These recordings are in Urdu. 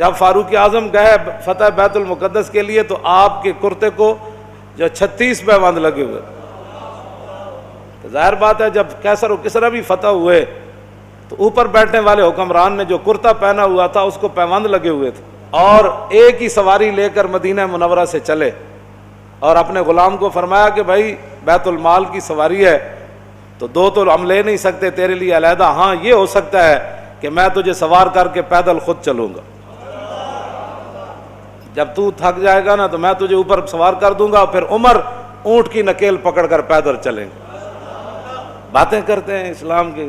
جب فاروق اعظم گئے فتح بیت المقدس کے لیے تو آپ کے کرتے کو جو 36 پیوند لگے ہوئے. ظاہر بات ہے جب کیسر و کسرا بھی فتح ہوئے تو اوپر بیٹھنے والے حکمران نے جو کرتا پہنا ہوا تھا اس کو پیوند لگے ہوئے تھے، اور ایک ہی سواری لے کر مدینہ منورہ سے چلے اور اپنے غلام کو فرمایا کہ بھائی بیت المال کی سواری ہے تو دو تو ہم لے نہیں سکتے تیرے لیے علیحدہ، ہاں یہ ہو سکتا ہے کہ میں تجھے سوار کر کے پیدل خود چلوں گا، جب تو تھک جائے گا نا تو میں تجھے اوپر سوار کر دوں گا، پھر عمر اونٹ کی نکیل پکڑ کر پیدل چلیں گے. باتیں کرتے ہیں اسلام کے.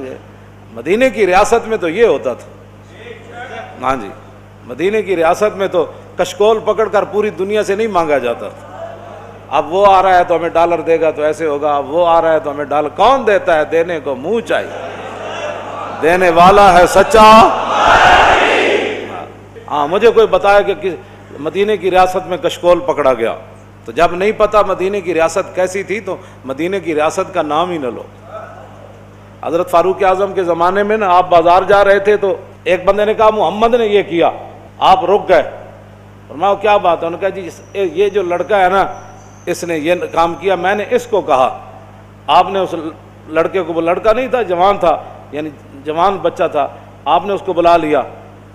مدینے کی ریاست میں تو یہ ہوتا تھا. ہاں جی، مدینے کی ریاست میں تو کشکول پکڑ کر پوری دنیا سے نہیں مانگا جاتا تھا. اب وہ آ رہا ہے تو ہمیں ڈالر دے گا تو ایسے ہوگا، اب وہ آ رہا ہے تو ہمیں ڈالر. کون دیتا ہے؟ دینے کو منہ چاہیے، دینے والا ہے سچا. ہاں مجھے کوئی بتایا کہ مدینے کی ریاست میں کشکول پکڑا گیا، تو جب نہیں پتا مدینے کی ریاست کیسی تھی تو مدینے کی ریاست کا نام ہی نہ لو. حضرت فاروق اعظم کے زمانے میں نا آپ بازار جا رہے تھے تو ایک بندے نے کہا محمد نے یہ کیا، آپ رک گئے. فرمایا کیا بات ہے؟ انہوں نے کہا جی یہ جو لڑکا ہے نا اس نے یہ کام کیا، میں نے اس کو کہا. آپ نے اس لڑکے کو، وہ لڑکا نہیں تھا جوان تھا، یعنی جوان بچہ تھا، آپ نے اس کو بلا لیا.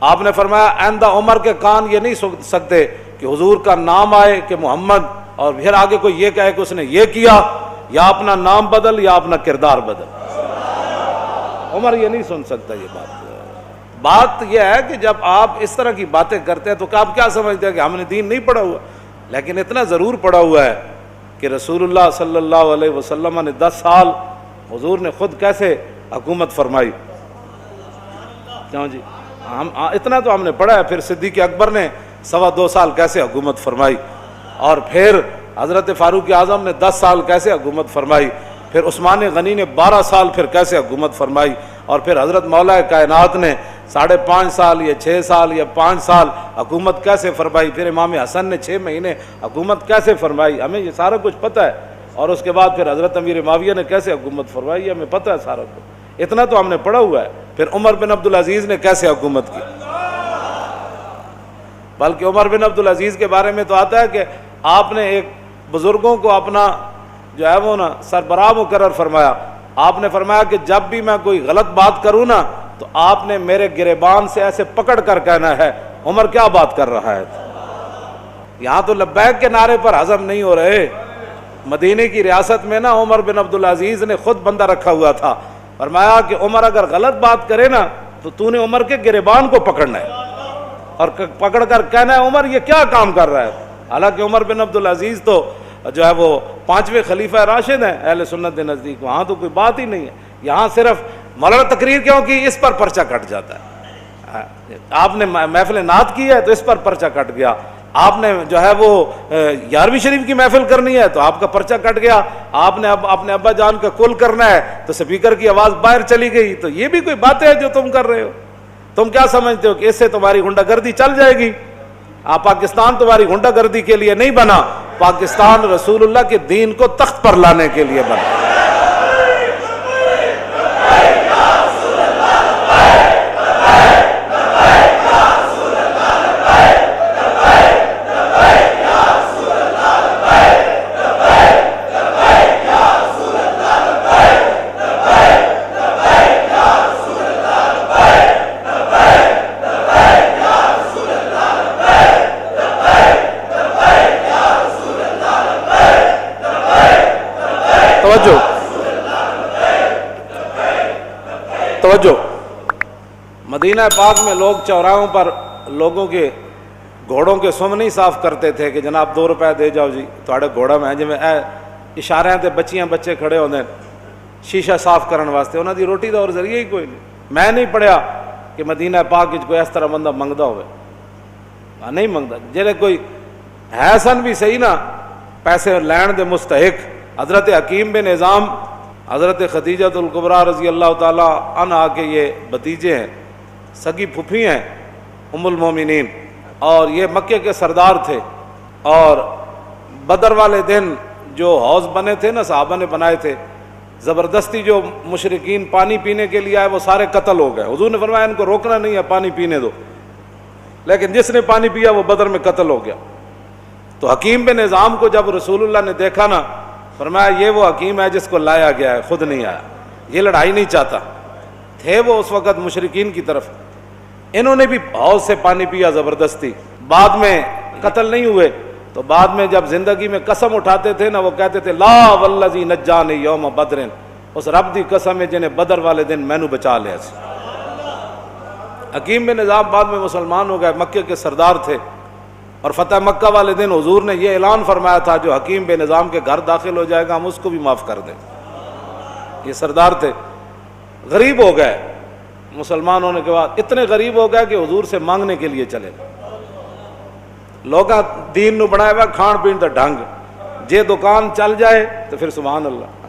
آپ نے فرمایا آئندہ عمر کے کان یہ نہیں سن سکتے کہ حضور کا نام آئے کہ محمد اور پھر آگے کوئی یہ کہے کہ اس نے یہ کیا، یا اپنا نام بدل یا اپنا کردار بدل. عمر یہ نہیں سن سکتا یہ بات یہ ہے کہ جب آپ اس طرح کی باتیں کرتے ہیں تو آپ کیا سمجھتے ہیں کہ ہم نے دین نہیں پڑھا ہوا؟ لیکن اتنا ضرور پڑھا ہوا ہے کہ رسول اللہ صلی اللہ علیہ وسلم نے 10 سال حضور نے خود کیسے حکومت فرمائی. کیوں جی؟ اتنا تو ہم نے پڑھا ہے. پھر صدیق اکبر نے 2.25 سال کیسے حکومت فرمائی، اور پھر حضرت فاروق اعظم نے 10 سال کیسے حکومت فرمائی، پھر عثمان غنی نے 12 سال پھر کیسے حکومت فرمائی، اور پھر حضرت مولا کائنات نے 5.5 سال یا 6 سال یا 5 سال حکومت کیسے فرمائی، پھر امام حسن نے 6 مہینے حکومت کیسے فرمائی. ہمیں یہ سارا کچھ پتہ ہے. اور اس کے بعد پھر حضرت امیر معاویہ نے کیسے حکومت فرمائی، ہمیں پتہ ہے سارا کچھ. اتنا تو ہم نے پڑھا ہوا ہے. پھر عمر بن عبدالعزیز نے کیسے حکومت کی، بلکہ عمر بن عبدالعزیز کے بارے میں تو آتا ہے کہ آپ نے ایک بزرگوں کو اپنا جو ہے وہ نا سربراہ مقرر فرمایا. آپ نے فرمایا کہ جب بھی میں کوئی غلط بات کروں نا تو آپ نے میرے گریبان سے ایسے پکڑ کر کہنا ہے عمر کیا بات کر رہا ہے. یہاں تو لبیک کے نعرے پر ہضم نہیں ہو رہے. مدینے کی ریاست میں نا عمر بن عبدالعزیز نے خود بندہ رکھا ہوا تھا. فرمایا کہ عمر اگر غلط بات کرے نا تو نے عمر کے گریبان کو پکڑنا ہے اور پکڑ کر کہنا ہے عمر یہ کیا کام کر رہا ہے. حالانکہ عمر بن عبدالعزیز تو جو ہے وہ 5ویں خلیفہ راشد ہیں اہل سنت کے نزدیک. وہاں تو کوئی بات ہی نہیں ہے. یہاں صرف مولانا تقریر کیوں کی، اس پر پرچہ کٹ جاتا ہے. آپ نے محفل نعت کی ہے تو اس پر پرچہ کٹ گیا. آپ نے جو ہے وہ 11ویں شریف کی محفل کرنی ہے تو آپ کا پرچہ کٹ گیا. آپ نے اب اپنے ابا جان کا کل کرنا ہے تو سپیکر کی آواز باہر چلی گئی. تو یہ بھی کوئی باتیں ہیں جو تم کر رہے ہو. تم کیا سمجھتے ہو کہ اس سے تمہاری غنڈہ گردی چل جائے گی؟ پاکستان تمہاری غنڈہ گردی کے لیے نہیں بنا، پاکستان رسول اللہ کے دین کو تخت پر لانے کے لیے بنا. توجہ. مدینہ پاک میں لوگ چوراہوں پر لوگوں کے گھوڑوں کے سم نہیں صاف کرتے تھے کہ جناب 2 روپے دے جاؤ جی تھوڑے گھوڑا میں جی اشارے تے بچیاں بچے کھڑے ہوندے شیشہ صاف کرن واسطے. انہاں دی روٹی دا اور ذریعہ ہی کوئی نہیں. میں نہیں پڑھیا کہ مدینہ پاک وچ کوئی اس طرح بندہ منگدا ہوئے. نہیں منگدا. جڑے کوئی ہے سن بھی صحیح نا پیسے لین دے مستحق. حضرت حکیم بن نظام حضرت خدیجہ الکبریٰ رضی اللہ تعالیٰ عنہا کے یہ بھتیجے ہیں، سگی پھپھی ہیں ام المومنین، اور یہ مکے کے سردار تھے. اور بدر والے دن جو حوض بنے تھے نا صحابہ نے بنائے تھے، زبردستی جو مشرکین پانی پینے کے لیے آئے وہ سارے قتل ہو گئے. حضور نے فرمایا ان کو روکنا نہیں ہے، پانی پینے دو. لیکن جس نے پانی پیا وہ بدر میں قتل ہو گیا. تو حکیم بن نظام کو جب رسول اللہ نے دیکھا نا، فرمایا یہ وہ حکیم ہے جس کو لایا گیا ہے، خود نہیں آیا، یہ لڑائی نہیں چاہتا. تھے وہ اس وقت مشرکین کی طرف، انہوں نے بھی حوض سے پانی پیا زبردستی، بعد میں قتل نہیں ہوئے. تو بعد میں جب زندگی میں قسم اٹھاتے تھے نا، وہ کہتے تھے لا والذی نجانی یوم بدر، اس رب دی قسم ہے جنہیں بدر والے دن مینو بچا لیا. حکیم بن نظام بعد میں مسلمان ہو گئے، مکے کے سردار تھے، اور فتح مکہ والے دن حضور نے یہ اعلان فرمایا تھا جو حکیم بن نظام کے گھر داخل ہو جائے گا ہم اس کو بھی معاف کر دیں. یہ سردار تھے، غریب ہو گئے مسلمان ہونے کے بعد، اتنے غریب ہو گئے کہ حضور سے مانگنے کے لیے چلے. لوگاں دین نو بنایا ہوا کھان پین دا ڈھنگ، جے دکان چل جائے تو پھر سبحان اللہ،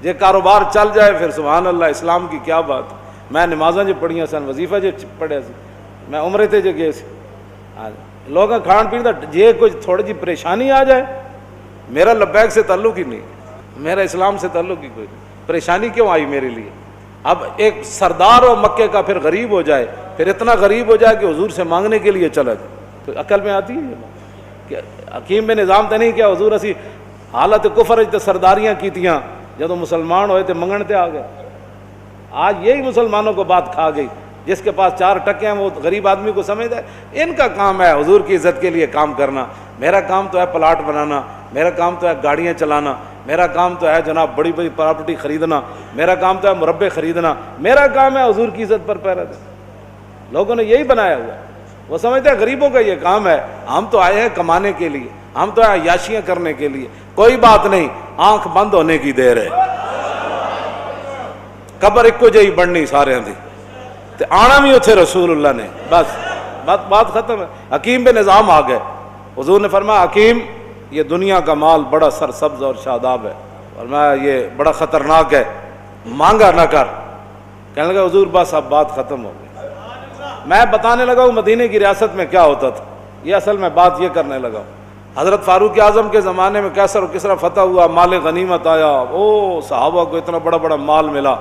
جے کاروبار چل جائے پھر سبحان اللہ. اسلام کی کیا بات. میں نمازاں جو پڑھیاں سن، وظیفہ جو پڑھیا سی، میں عمرے تے جو گئے سی، لوگاں کھان پین دا جے کچھ تھوڑی جی پریشانی آ جائے، میرا لبیک سے تعلق ہی نہیں، میرا اسلام سے تعلق ہی کوئی نہیں. پریشانی کیوں آئی میرے لیے؟ اب ایک سردار ہو مکے کا پھر غریب ہو جائے، پھر اتنا غریب ہو جائے کہ حضور سے مانگنے کے لیے چلا جائے، تو عقل میں آتی ہے کہ حکیم بن نظام تو نہیں کیا حضور اسی حالت کفر تے سرداریاں کیتیاں، جدو مسلمان ہوئے تے منگن تے آ گئے. آج یہی مسلمانوں کو بات کھا گئی، جس کے پاس 4 ٹکے ہیں وہ غریب آدمی کو سمجھتا ہے ان کا کام ہے حضور کی عزت کے لیے کام کرنا، میرا کام تو ہے پلاٹ بنانا، میرا کام تو ہے گاڑیاں چلانا، میرا کام تو ہے جناب بڑی بڑی پراپرٹی خریدنا، میرا کام تو ہے مربے خریدنا، میرا کام ہے حضور کی عزت پر پہرا دینا. لوگوں نے یہی بنایا ہوا ہے، وہ سمجھتے ہیں غریبوں کا یہ کام ہے، ہم تو آئے ہیں کمانے کے لیے، ہم تو آئے عیاشیاں کرنے کے لیے. کوئی بات نہیں، آنکھ بند ہونے کی دیر ہے، قبر ایک کو جہی بننی سارے دی تے آنا بھی اتھے رسول اللہ نے، بس بات ختم ہے. حکیم بن نظام آ گئے، حضور نے فرمایا حکیم یہ دنیا کا مال بڑا سرسبز اور شاداب ہے، فرمایا یہ بڑا خطرناک ہے، مانگا نہ کر. کہنے لگا حضور بس اب بات ختم ہو گئی. میں بتانے لگا ہوں مدینے کی ریاست میں کیا ہوتا تھا، یہ اصل میں بات یہ کرنے لگا ہوں. حضرت فاروق اعظم کے زمانے میں کیسر و کسرا فتح ہوا، مال غنیمت آیا، او صحابہ کو اتنا بڑا بڑا مال ملا.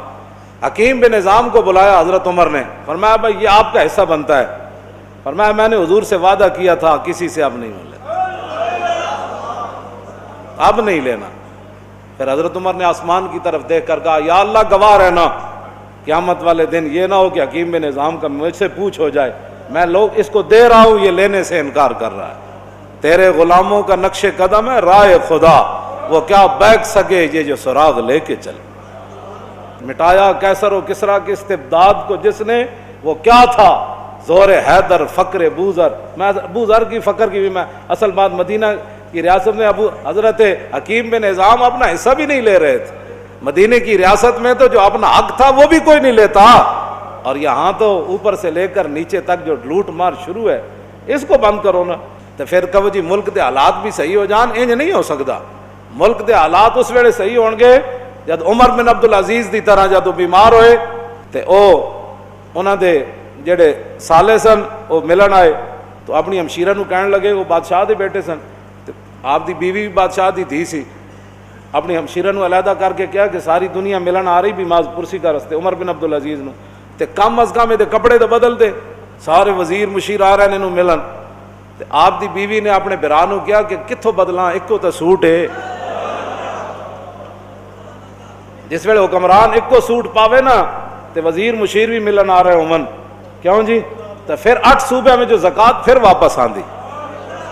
حکیم بن نظام کو بلایا حضرت عمر نے، فرمایا بھائی یہ آپ کا حصہ بنتا ہے. فرمایا میں نے حضور سے وعدہ کیا تھا کسی سے اب نہیں لینا، اب نہیں لینا. پھر حضرت عمر نے آسمان کی طرف دیکھ کر کہا یا اللہ گواہ رہنا، قیامت والے دن یہ نہ ہو کہ حکیم بن نظام کا مجھ سے پوچھ ہو جائے میں لوگ اس کو دے رہا ہوں یہ لینے سے انکار کر رہا ہے. تیرے غلاموں کا نقش قدم ہے راہ خدا، وہ کیا بیک سکے یہ جو سراغ لے کے چلے. مٹایا کیسر و کسرا کے استبداد کو جس نے، وہ کیا تھا زور حیدر فقر بوذر. میں بوذر کی فقر کی بھی میں اصل بات مدینہ کی ریاست میں حضرت حکیم بن نظام اپنا حصہ بھی نہیں لے رہے تھے. مدینے کی ریاست میں تو جو اپنا حق تھا وہ بھی کوئی نہیں لیتا، اور یہاں تو اوپر سے لے کر نیچے تک جو لوٹ مار شروع ہے، اس کو بند کرو نا. تو پھر کہو جی ملک دے حالات بھی صحیح ہو جان، انج نہیں ہو سکتا. ملک دے حالات اس ویلے صحیح ہون گے جد عمر بن عبدالعزیز دی طرح جدو بیمار ہوئے تے انہاں دے جڑے سالے سن وہ ملن آئے تو اپنی ہمشیرہ نو کہنے لگے، وہ بادشاہ دے بیٹے سن، آپ دی بیوی بھی بادشاہ دی دھی سی، اپنی ہمشیرہ نو علیحدہ کر کے کیا کہ ساری دنیا ملن آ رہی بھی ماز پرسی کا رستے عمر بن عبدالعزیز نو تے کم از کم دے کپڑے تو بدل دے، سارے وزیر مشیر آ رہے نے ملن. تے آپ دی بیوی نے اپنے برا نو کیا کہ کتھوں بدلاں، ایک کو تے سوٹ ہے. جس ویلے حکمران ایک کو سوٹ پاوے نا تے وزیر مشیر بھی ملن آ رہے عمن، کیوں جی؟ تو پھر 8 صوبے میں جو زکوٰۃ پھر واپس آندی،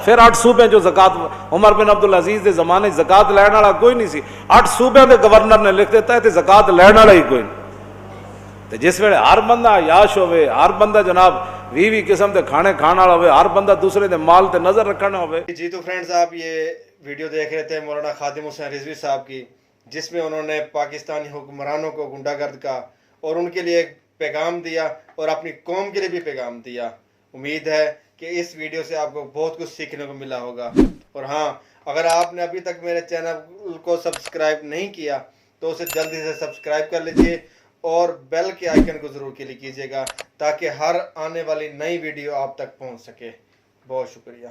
پھر 8 صوبے جو زکوٰۃ عمر بن عبدالعزیز دے زمانے زکوٰۃ لین والا کوئی نہیں سی، 8 صوبے دے گورنر نے لکھ دیتا ہے تے زکوٰۃ لین والا ہی کوئی نہیں. تے جس ویلے ہر بندہ عیاش ہوئے، ہر بندہ جناب 20 قسم دے کھانے کھان والا ہوئے، ہر بندہ دوسرے دے مال تے نظر رکھنا ہوئے. جی تو فرینڈز آپ یہ ویڈیو دیکھ رہے تھے مولانا خادم حسین رضوی صاحب کی، جس میں انہوں نے پاکستانی حکمرانوں کو غنڈہ گرد کا اور ان کے لیے ایک پیغام دیا اور اپنی قوم کے لیے بھی پیغام دیا. امید ہے کہ اس ویڈیو سے آپ کو بہت کچھ سیکھنے کو ملا ہوگا. اور ہاں، اگر آپ نے ابھی تک میرے چینل کو سبسکرائب نہیں کیا تو اسے جلدی سے سبسکرائب کر لیجئے اور بیل کے آئیکن کو ضرور کلک کیجئے گا تاکہ ہر آنے والی نئی ویڈیو آپ تک پہنچ سکے. بہت شکریہ.